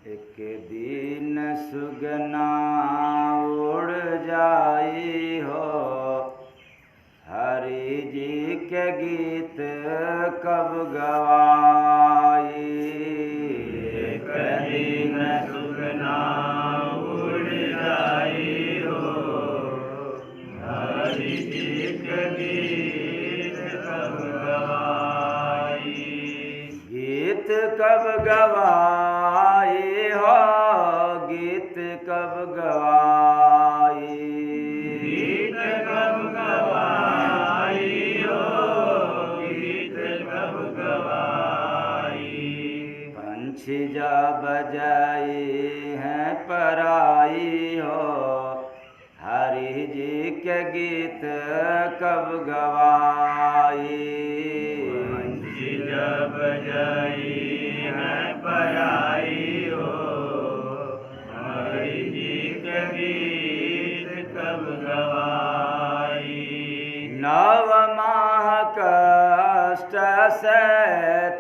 एक दिन सुगना उड़ जाई हो, हरि जी के गीत कब गवाई। एक दिन सुगना उड़ जाई हो, हरि जी के गीत कब गवाई। गीत कब गवाई हो, गीत कब गवाई। गीत कब गवाई हो, गीत कब गवाई। पंछी जब बजाई हैं पराई हो, हरि जी के गीत कब गवाई। पंछी जब बजाई हैं पराई हो, हरि जी के गीत कब गवाई। नव माह कष्ट से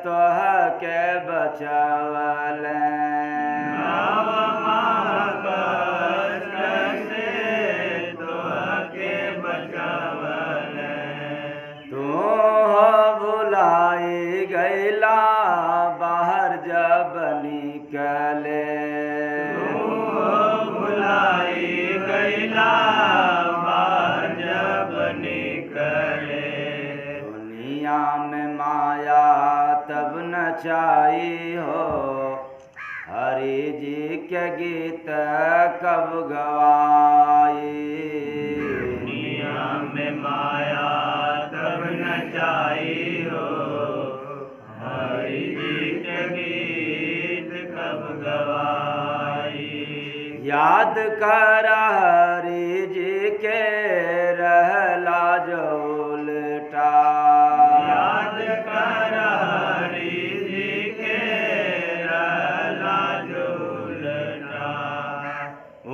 तोह के बचावले, नव माह कष्ट से तोह के बचावले। तू भुलाई गैला बाहर जब निकले। भुलाई गैला बाहर जब निकले। दुनिया में माया तब नचाई हो, हरि जी के गीत कब गवाई। दुनिया में माया तब नचाई हो, हरि जी के गीत कब गवाई। याद कर हरि जी के रहला जो उल्टा, याद कर हरि जी के रहला जो उल्टा।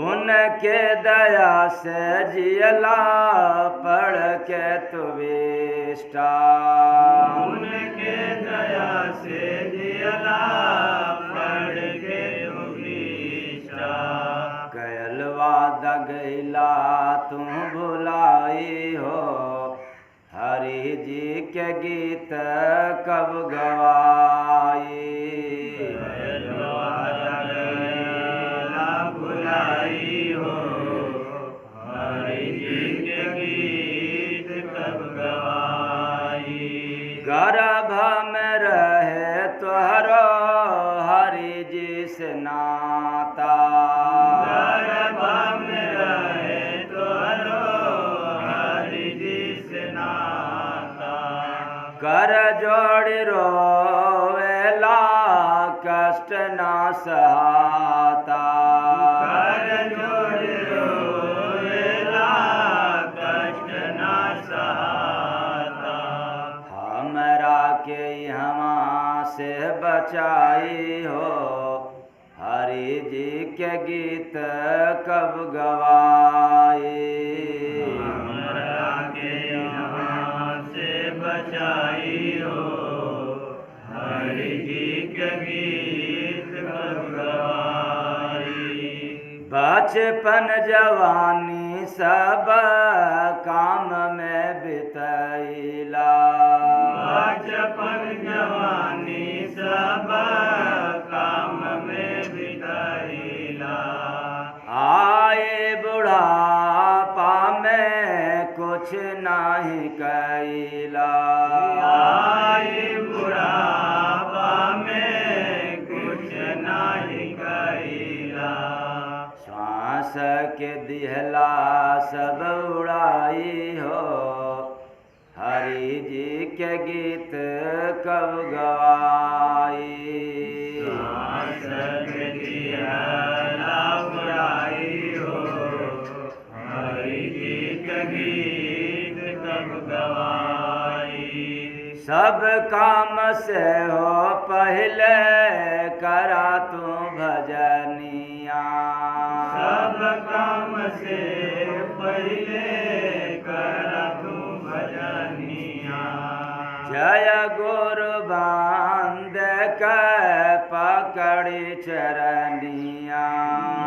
उनके दया से जियला पढ़ के तू विष्टा। उनके दया से जियला पढ़ के तू विष्टा। कैल वादा गैला तू भुलाई हो, हरि जी के गीत कब गवाई। भुलाई हो, हरि जी के गीत कब गवाई। गर्भ में रहे तोहरो हरि जी से नाता, गर्भ में रहे तोहरो हरि जी से नाता। कर जोड़ रोवेला कष्ट ना सहाता। कर जोड़ रोवेला कष्ट ना सहाता। हमरा के यहाँ से बचाई हो, हरि जी के गीत कब गवाई। हमरा के यहाँ से बचाई हो, हरि जी के गीत कब गवाई। बचपन जवानी सब काम में बितैला, बचपन जवानी सब काम में बिताईला। आए बुढ़ापा में कुछ नहीं कैला। आए बुढ़ापा में कुछ नहीं कैला। श्वास के दिहला सब उड़ाई हो, हरि जी के गीत कब गवाई। श्वास के दिहला उड़ाई हो, हरि जी के गीत कब गवाई। सब काम से हो पहले करा तू भजनिया, सब काम से पहले करा तू भजनिया। जय गुरु बांध के पकड़ पकड़ी चरनिया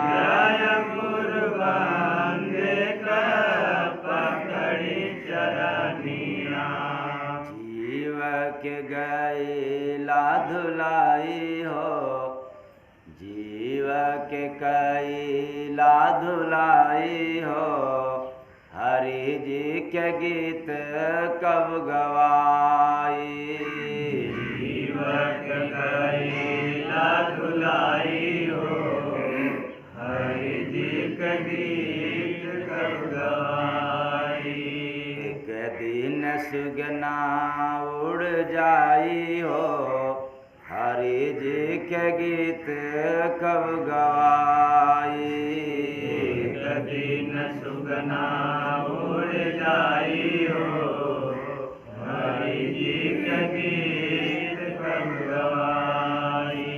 जय कुर्बान देकर पकड़ी चरनिया जीव के गैला धुलाई हो जीव के कैला धुलाई हो हरि जी के गीत कब गवाई जीवक कैला धुलाई हो हरि जी का गीत कब गवाई एक दिन सुगना उड़ जाई हो हरि जी के गीत कब गवाई एक दिन सुगना उड़ जाई हो हरि जी का गीत कब गवाई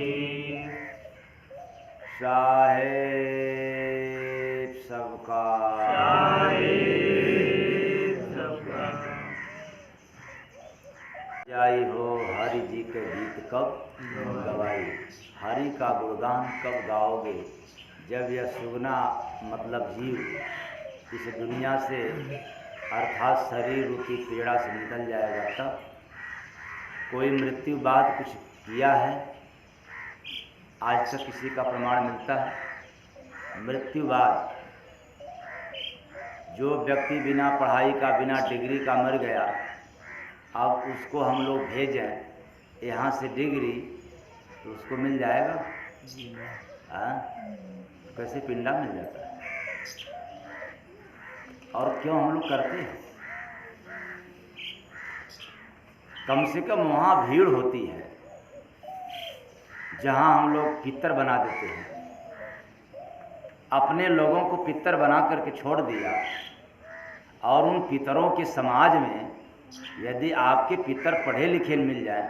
साहेब सबका जाई हो हरि जी के गीत कब गवाई। हरि का गुणगान कब गाओगे? जब यह सुगना मतलब जीव इस दुनिया से अर्थात शरीर रूपी पीड़ा से निकल जाएगा तब। कोई मृत्यु बाद कुछ किया है? आज तक किसी का प्रमाण मिलता है? मृत्यु बाद जो व्यक्ति बिना पढ़ाई का बिना डिग्री का मर गया, अब उसको हम लोग भेजें यहाँ से डिग्री तो उसको मिल जाएगा? हाँ, कैसे पिंडा मिल जाता है? और क्यों हम लोग करते हैं? कम से कम वहाँ भीड़ होती है जहाँ हम लोग पितर बना देते हैं। अपने लोगों को पितर बना करके छोड़ दिया और उन पितरों के समाज में यदि आपके पितर पढ़े लिखे मिल जाए,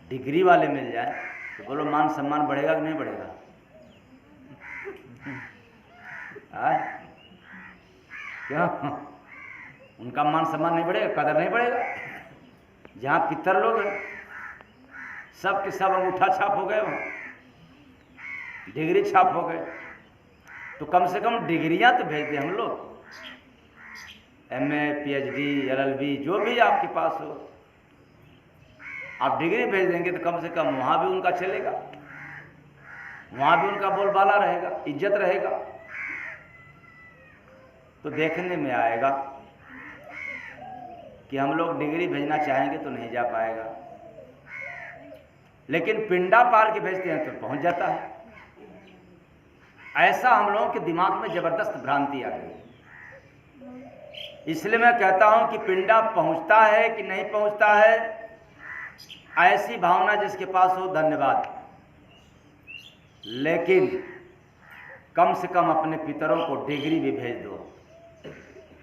डिग्री वाले मिल जाए, तो बोलो मान सम्मान बढ़ेगा कि नहीं बढ़ेगा? क्यों? उनका मान सम्मान नहीं बढ़ेगा, कदर नहीं बढ़ेगा? जहाँ पितर लोग हैं सब के सब अंगूठा छाप हो गए, वहाँ डिग्री छाप हो गए, तो कम से कम डिग्रियां तो भेज दें हम लोग। MA, PhD, LLB जो भी आपके पास हो, आप डिग्री भेज देंगे तो कम से कम वहाँ भी उनका चलेगा, वहाँ भी उनका बोलबाला रहेगा, इज्जत रहेगा। तो देखने में आएगा कि हम लोग डिग्री भेजना चाहेंगे तो नहीं जा पाएगा, लेकिन पिंडा पार के भेजते हैं तो पहुँच जाता है। ऐसा हम लोगों के दिमाग में जबरदस्त भ्रांति आ गई। इसलिए मैं कहता हूं कि पिंडा पहुंचता है कि नहीं पहुंचता है, ऐसी भावना जिसके पास हो धन्यवाद, लेकिन कम से कम अपने पितरों को डिग्री भी भेज दो,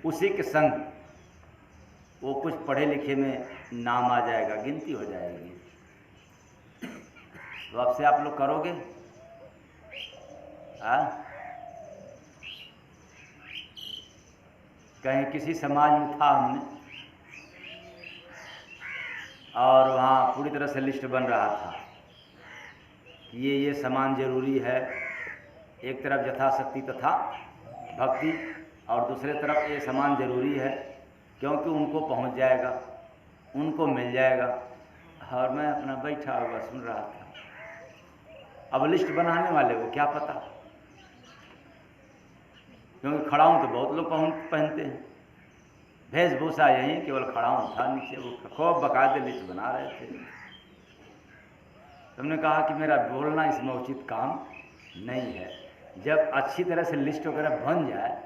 उसी के संग वो कुछ पढ़े लिखे में नाम आ जाएगा, गिनती हो जाएगी। तो अब से आप लोग करोगे? कहीं किसी समाज में था हमने, और वहाँ पूरी तरह से लिस्ट बन रहा था कि ये सामान जरूरी है। एक तरफ यथाशक्ति तथा भक्ति और दूसरे तरफ ये सामान जरूरी है क्योंकि उनको पहुँच जाएगा, उनको मिल जाएगा। और मैं अपना बैठा हुआ सुन रहा था। अब लिस्ट बनाने वाले को क्या पता, क्योंकि खड़ाऊँ तो बहुत लोग पहनते हैं, वेशभूषा यही केवल खड़ाऊँ था, नीचे वो खूब बाकायदे लिस्ट बना रहे थे। तुमने कहा कि मेरा बोलना इसमें उचित काम नहीं है, जब अच्छी तरह से लिस्ट वगैरह बन जाए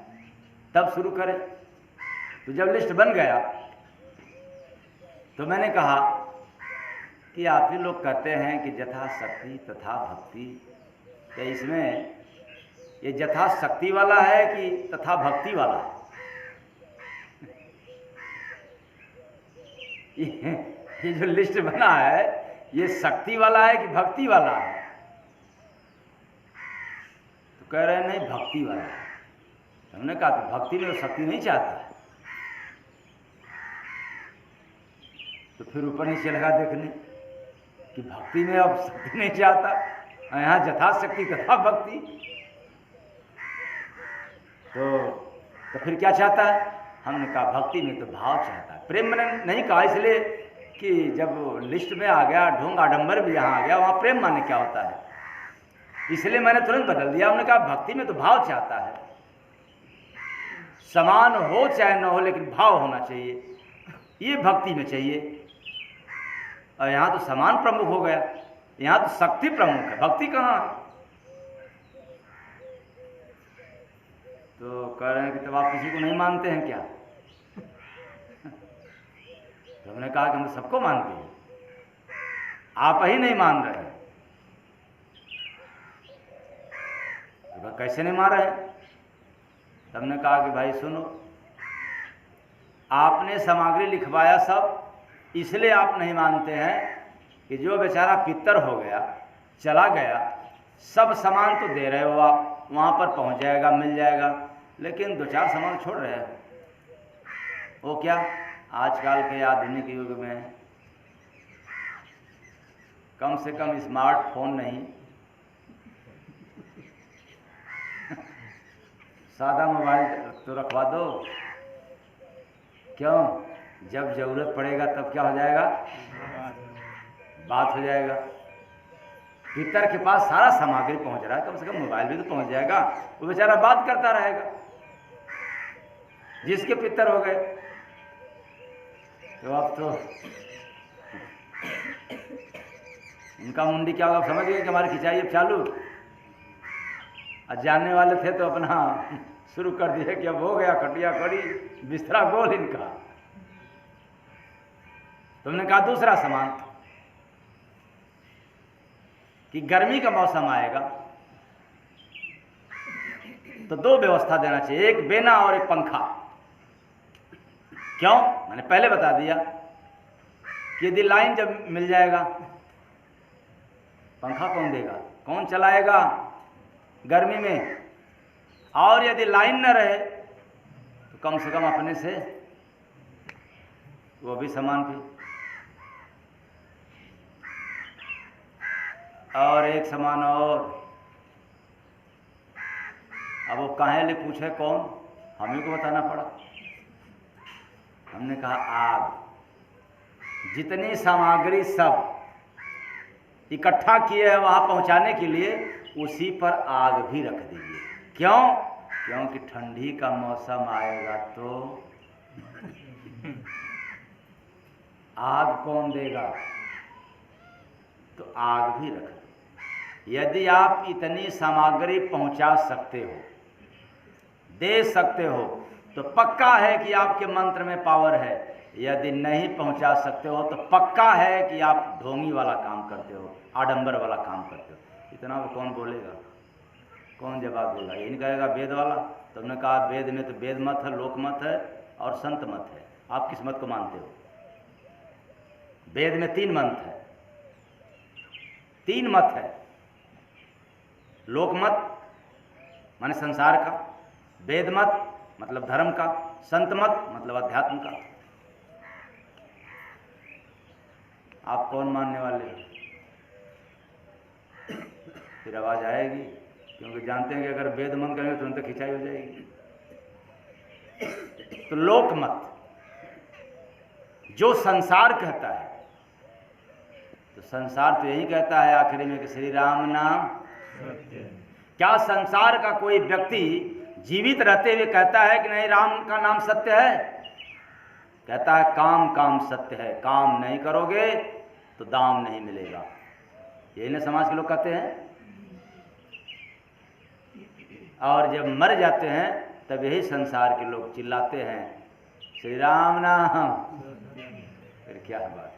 तब शुरू करें। तो जब लिस्ट बन गया तो मैंने कहा कि आप ही लोग कहते हैं कि यथा शक्ति तथा भक्ति, तो इसमें ये यथा शक्ति वाला है कि तथा भक्ति वाला है? ये जो लिस्ट बना है ये शक्ति वाला है कि भक्ति वाला है? तो कह रहे हैं नहीं भक्ति वाला है। हमने कहा तो भक्ति में तो शक्ति नहीं चाहता है। तो फिर ऊपर नीचे लगा देखने कि भक्ति में अब शक्ति नहीं चाहता, यहाँ यथाशक्ति तथा भक्ति। तो फिर क्या चाहता है? हमने कहा भक्ति में तो भाव चाहता है। प्रेम मैंने नहीं कहा इसलिए कि जब लिस्ट में आ गया ढोंग आडंबर भी यहाँ आ गया, वहाँ प्रेम माने क्या होता है, इसलिए मैंने तुरंत बदल दिया। हमने कहा भक्ति में तो भाव चाहता है, समान हो चाहे न हो लेकिन भाव होना चाहिए, ये भक्ति में चाहिए। और यहाँ तो समान प्रमुख हो गया, यहाँ तो शक्ति प्रमुख है, भक्ति कहाँ है? तो कह रहे हैं कि तब आप किसी को नहीं मानते हैं क्या? तो हमने कहा कि हम सबको मानते हैं, आप ही नहीं मान रहे हैं। तो कैसे नहीं मान रहे? तो हमने कहा कि भाई सुनो, आपने सामग्री लिखवाया सब, इसलिए आप नहीं मानते हैं कि जो बेचारा पितर हो गया, चला गया, सब सामान तो दे रहे हो आप, वहाँ पर पहुँच जाएगा, मिल जाएगा, लेकिन 2-4 सामान छोड़ रहे हो। वो क्या? आजकल के आधुनिक युग में कम से कम स्मार्टफोन नहीं, सादा मोबाइल तो रखवा दो। क्यों? जब जरूरत पड़ेगा तब क्या हो जाएगा? बात हो जाएगा। पितर के पास सारा सामग्री पहुंच रहा है, कम से कम मोबाइल भी तो पहुंच जाएगा, वो बेचारा बात करता रहेगा। जिसके पितर हो गए तो अब तो उनका मुंडी क्या होगा समझ गए कि हमारी खिंचाई अब चालू। और जानने वाले थे तो अपना शुरू कर दिए कि अब हो गया, खटिया खड़ी, बिस्तरा गोल इनका। तुमने कहा दूसरा सामान कि गर्मी का मौसम आएगा तो 2 व्यवस्था देना चाहिए, एक बेना और एक पंखा। क्यों? मैंने पहले बता दिया कि यदि लाइन जब मिल जाएगा, पंखा कौन देगा, कौन चलाएगा गर्मी में? और यदि लाइन न रहे तो कम से कम अपने से वो भी सामान भी। और एक सामान और, अब वो काहे ले पूछे कौन, हम ही को बताना पड़ा। हमने कहा आग। जितनी सामग्री सब इकट्ठा किए हैं वहाँ पहुँचाने के लिए, उसी पर आग भी रख दीजिए। क्यों? क्योंकि ठंडी का मौसम आएगा तो आग कौन देगा? तो आग भी रख दो। यदि आप इतनी सामग्री पहुंचा सकते हो, दे सकते हो, तो पक्का है कि आपके मंत्र में पावर है। यदि नहीं पहुंचा सकते हो तो पक्का है कि आप ढोंगी वाला काम करते हो, आडंबर वाला काम करते हो। इतना वो कौन बोलेगा, कौन जवाब देगा? ये नहीं कहेगा वेद वाला। तो हमने कहा वेद में तो वेद मत है, लोक मत है और संत मत है। आप किस मत को मानते हो? वेद में 3 मत है, 3 मत है। लोक मत माने संसार का, वेद मत मतलब धर्म का, संत मत मतलब अध्यात्म का। आप कौन मानने वाले हो? फिर आवाज आएगी, क्योंकि जानते हैं कि अगर वेद मत करेंगे तुरंत खिंचाई हो जाएगी। तो लोक मत जो संसार कहता है, तो संसार तो यही कहता है आखिरी में कि श्री राम नाम सत्य। क्या संसार का कोई व्यक्ति जीवित रहते हुए कहता है कि नहीं राम का नाम सत्य है? कहता है काम काम सत्य है, काम नहीं करोगे तो दाम नहीं मिलेगा। यही ना समाज के लोग कहते हैं। और जब मर जाते हैं तब यही संसार के लोग चिल्लाते हैं श्री राम नाम। फिर क्या बात?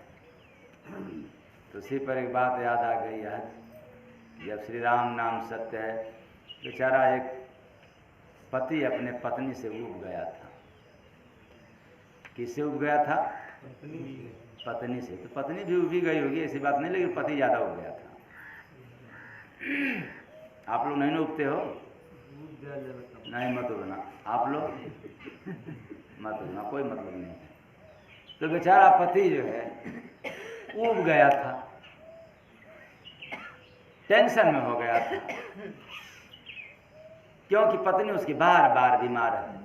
तो उसी पर एक बात याद आ गई आज, जब श्री राम नाम सत्य है। बेचारा एक पति अपने पत्नी से उब गया था। किससे उब गया था? पत्नी से। तो पत्नी भी उबी गई होगी, ऐसी बात नहीं, लेकिन पति ज़्यादा उब गया था। आप लोग नहीं ना उबते हो? नहीं मत उबना, आप लोग मत उबना, कोई मतलब नहीं। तो बेचारा पति जो है उब गया था। टेंशन में हो गया था, क्योंकि पत्नी उसकी बार बार बीमार रहती थी।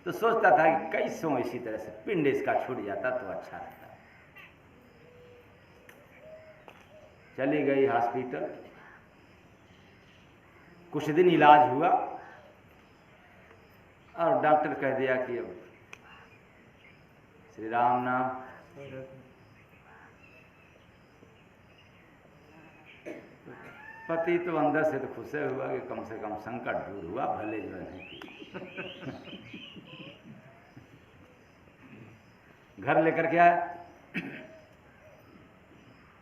तो सोचता था कि कैसों इसी तरह से पिंड इसका छूट जाता तो अच्छा रहता। चली गई हॉस्पिटल, कुछ दिन इलाज हुआ और डॉक्टर कह दिया कि अब श्री राम नाम। पति तो अंदर से तो खुश हुआ कि कम से कम संकट दूर हुआ, भले जो नहीं। घर लेकर के आया,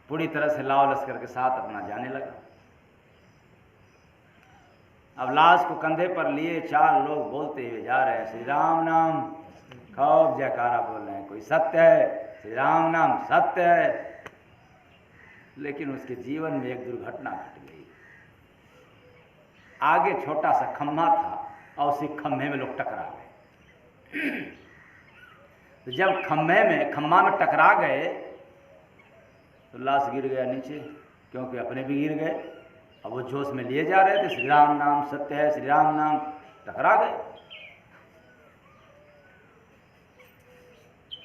पूरी तरह से लाव लश्कर के साथ अपना जाने लगा। अब लाश को कंधे पर लिए 4 लोग बोलते हुए जा रहे हैं, श्री राम नाम, खूब जयकारा बोल रहे हैं, कोई सत्य है, श्री राम नाम सत्य है। लेकिन उसके जीवन में एक दुर्घटना घट गई। आगे छोटा सा खम्भा था और उसी खम्भे में लोग टकरा गए। तो जब खम्भा में टकरा गए तो लाश गिर गया नीचे, क्योंकि अपने भी गिर गए। अब वो जोश में लिए जा रहे थे, श्री राम नाम सत्य है, श्री राम नाम, टकरा गए।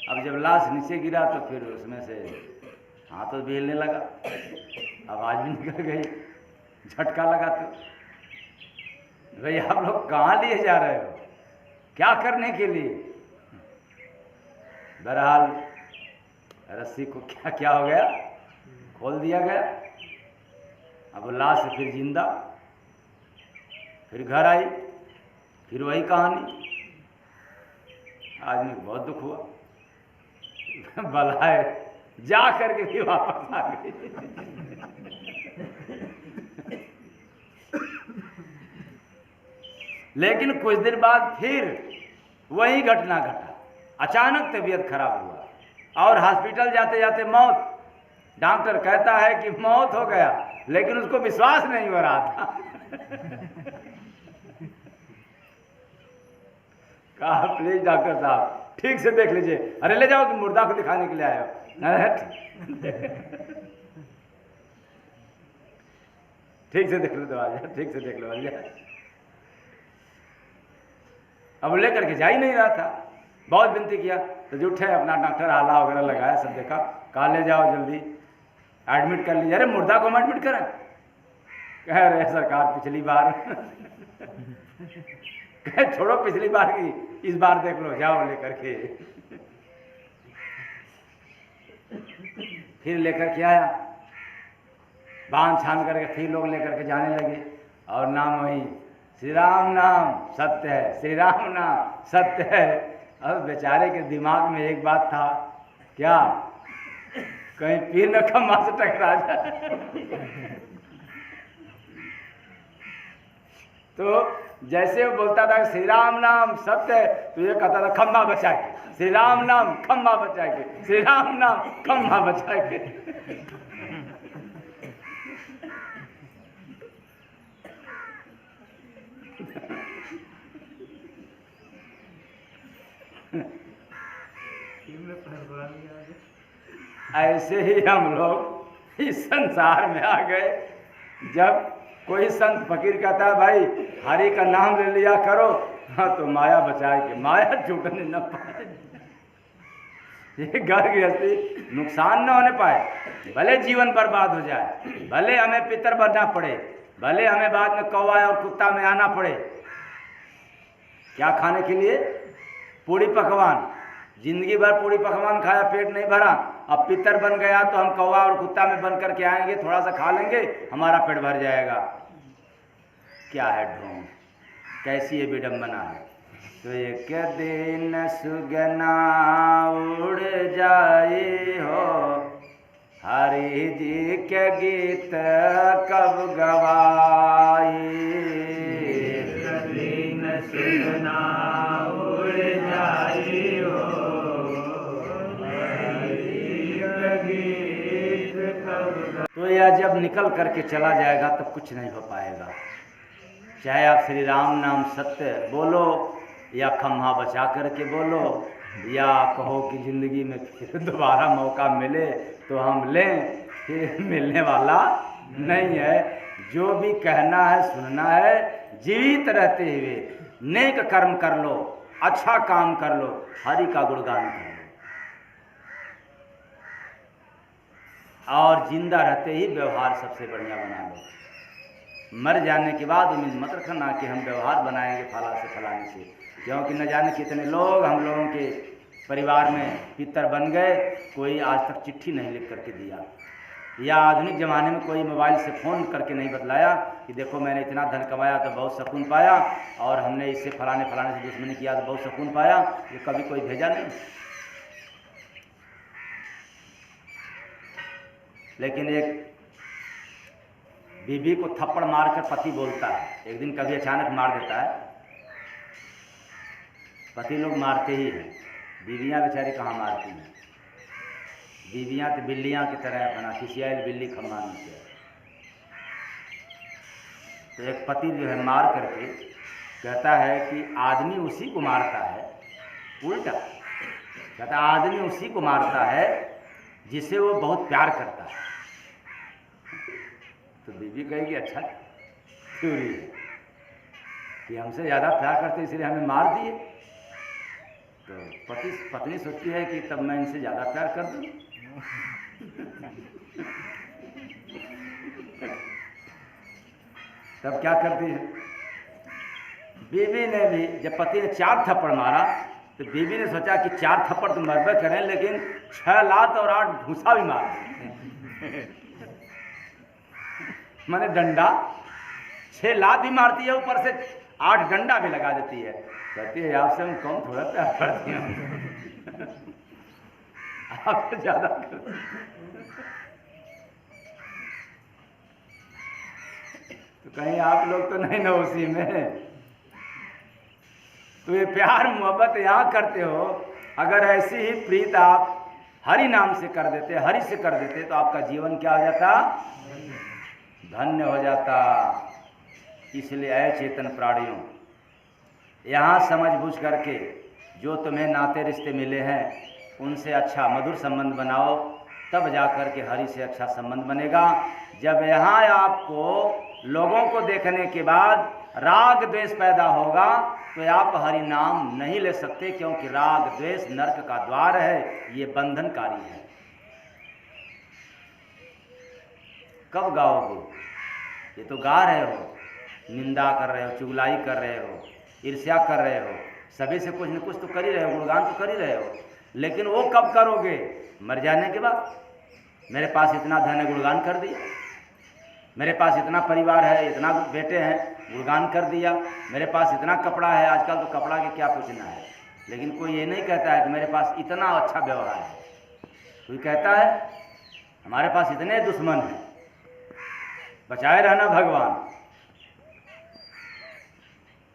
अब जब लाश नीचे गिरा तो फिर उसमें से हाथों भी हिलने लगा, आवाज भी निकल गई, झटका लगा। तो भाई आप लोग कहाँ लिए जा रहे हो, क्या करने के लिए? बहरहाल रस्सी को क्या क्या हो गया, खोल दिया गया। अब लाश फिर जिंदा, फिर घर आई, फिर वही कहानी। आदमी को बहुत दुख हुआ, बलाए जा करके भी वापस आ गई। लेकिन कुछ दिन बाद फिर वही घटना घटा। अचानक तबीयत खराब हुआ और हॉस्पिटल जाते जाते मौत। डॉक्टर कहता है कि मौत हो गया, लेकिन उसको विश्वास नहीं हो रहा था। कहा प्लीज डॉक्टर साहब ठीक से देख लीजिए। अरे ले जाओ कि मुर्दा को दिखाने के लिए आए हो। ठीक से देख लो दवा, ठीक से देख लो। अब लेकर के जा ही नहीं रहा था, बहुत विनती किया तो जुटे अपना डॉक्टर आला वगैरह लगाया, सब देखा, कहा ले जाओ जल्दी एडमिट कर लीजिए। अरे मुर्दा को हम एडमिट करें? कह रहे सरकार पिछली बार कह छोड़ो पिछली बार की, इस बार देख लो, जाओ लेकर के। फिर लेकर के आया, बांध छान करके फिर लोग लेकर के जाने लगे और नाम वही श्री राम नाम सत्य है, श्री राम नाम सत्य है। अब बेचारे के दिमाग में एक बात था, क्या कहीं पीर न खम्भा से टकरा जाए। तो जैसे वो बोलता था श्री राम नाम सत्य है, तो ये कहता था खम्भा बचा के, श्री राम नाम खम्भा बचा के, श्री राम नाम खम्भा बचा के। ऐसे ही हम लोग इस संसार में आ गए। जब कोई संत फकीर कहता है भाई हरि का नाम ले लिया करो, हाँ तो माया बचाए के माया छूटने न पाए, ये घर गृहस्थी नुकसान न होने पाए। भले जीवन बर्बाद हो जाए, भले हमें पितर बनना पड़े, भले हमें बाद में कौवा और कुत्ता में आना पड़े, क्या खाने के लिए? पूड़ी पकवान। जिंदगी भर पूड़ी पकवान खाया, पेट नहीं भरा, अब पितर बन गया तो हम कौवा और कुत्ता में बन करके आएंगे, थोड़ा सा खा लेंगे, हमारा पेट भर जाएगा। क्या है ढोंग, कैसी ये विडम्बना है। तो एक दिन सुगना उड़ जाए हो, हरि जी के गीत कब गवाए। दिन सुगना उड़ जाए हो, तो यह जब निकल करके चला जाएगा तो कुछ नहीं हो पाएगा। चाहे आप श्री राम नाम सत्य बोलो या खम्भा बचा करके बोलो, या कहो कि ज़िंदगी में फिर दोबारा मौका मिले तो हम लें, फिर मिलने वाला नहीं है। जो भी कहना है सुनना है, जीवित रहते हुए नेक कर्म कर लो, अच्छा काम कर लो, हरि का गुणगान कर लो, और जिंदा रहते ही व्यवहार सबसे बढ़िया बना लो। मर जाने के बाद उम्मीद मत रखना कि हम व्यवहार बनाएंगे फला से फलाने से, क्योंकि न जाने कितने लोग हम लोगों के परिवार में पितर बन गए, कोई आज तक चिट्ठी नहीं लिख करके दिया, या आधुनिक ज़माने में कोई मोबाइल से फ़ोन करके नहीं बतलाया कि देखो मैंने इतना धन कमाया तो बहुत सुकून पाया, और हमने इससे फलाने फलाने से दुश्मनी किया तो बहुत सुकून पाया, ये कभी कोई भेजा नहीं। लेकिन एक बीवी को थप्पड़ मारकर पति बोलता है, एक दिन कभी अचानक मार देता है। पति लोग मारते ही हैं, बीवियाँ बेचारी कहाँ मारती हैं। बीवियाँ तो बिल्लियाँ की तरह अपना खिसियाल बिल्ली खम्मा नीचे। तो एक पति जो है मार करके कहता है कि आदमी उसी को मारता है, उल्टा कहता है आदमी उसी को मारता है जिसे वो बहुत प्यार करता है। तो बीवी कहेगी अच्छा थ्योरी है कि हमसे ज़्यादा प्यार करते इसलिए हमें मार दिए। तो पत्नी सोचती है कि तब मैं इनसे ज़्यादा प्यार कर दूँ। तब क्या करती है बीवी ने भी, जब पति ने 4 थप्पड़ मारा तो बीवी ने सोचा कि 4 थप्पड़ तो मरबे करें, लेकिन 6 लात और 8 घूसा भी मार मैंने डंडा 6 लात भी मारती है, ऊपर से 8 डंडा भी लगा देती है। कहती है आपसे हम कम थोड़ा प्यार करती हैं, आप ज़्यादा करते। तो कहीं आप लोग तो नहीं ना उसी में, तो ये प्यार मोहब्बत यहाँ करते हो। अगर ऐसी ही प्रीत आप हरि नाम से कर देते, हरि से कर देते, तो आपका जीवन क्या हो जाता, धन्य हो जाता। इसलिए ऐ चेतन प्राणियों, यहाँ समझ बूझ करके जो तुम्हें नाते रिश्ते मिले हैं उनसे अच्छा मधुर संबंध बनाओ, तब जा कर के हरि से अच्छा संबंध बनेगा। जब यहाँ आपको लोगों को देखने के बाद राग द्वेष पैदा होगा तो आप हरि नाम नहीं ले सकते, क्योंकि राग द्वेष नरक का द्वार है, ये बंधनकारी है। कब गाओगे? ये तो गा रहे हो, निंदा कर रहे हो, चुगलाई कर रहे हो, ईर्ष्या कर रहे हो, सभी से कुछ न कुछ तो कर ही रहे हो, गुणगान तो कर ही रहे हो, लेकिन वो कब करोगे? मर जाने के बाद। मेरे पास इतना धन है, गुणगान कर दिया। मेरे पास इतना परिवार है, इतना बेटे हैं, गुणगान कर दिया। मेरे पास इतना कपड़ा है, आजकल तो कपड़ा के क्या पूछना है, लेकिन कोई ये नहीं कहता है कि मेरे पास इतना अच्छा व्यवहार है। कोई कहता है हमारे पास इतने दुश्मन हैं, बचाए रहना भगवान,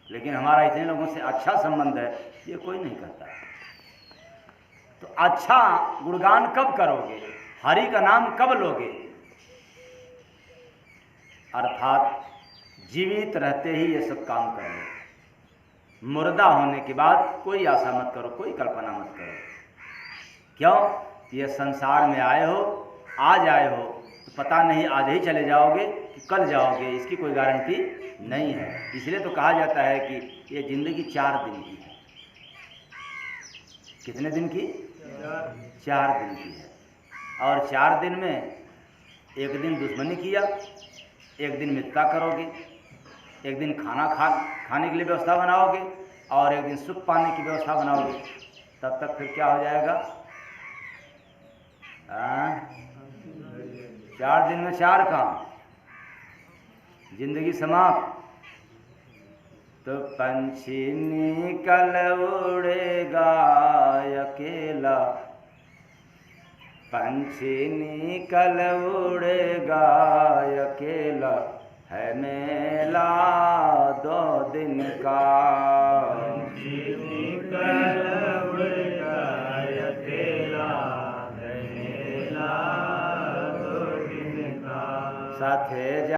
लेकिन हमारा इतने लोगों से अच्छा संबंध है, ये कोई नहीं कहता। तो अच्छा गुणगान कब करोगे? हरि का नाम कब लोगे? अर्थात जीवित रहते ही ये सब काम करो। मुर्दा होने के बाद कोई आशा मत करो, कोई कल्पना मत करो। क्यों? ये संसार में आए हो, आज आए हो, तो पता नहीं आज ही चले जाओगे कि कल जाओगे, इसकी कोई गारंटी नहीं है। इसलिए तो कहा जाता है कि ये जिंदगी 4 दिन की है। कितने दिन की? 4 दिन की है। और 4 दिन में एक दिन दुश्मनी किया, एक दिन मित्रता करोगे, एक दिन खाने के लिए व्यवस्था बनाओगे, और एक दिन सुख पाने की व्यवस्था बनाओगे। तब तक फिर क्या हो जाएगा? 4 दिन में 4 काम, जिंदगी समाप्त। तो पंछी निकल उड़ेगा अकेला, पंछी निकल उड़ेगा अकेला, है मेला 2 दिन का।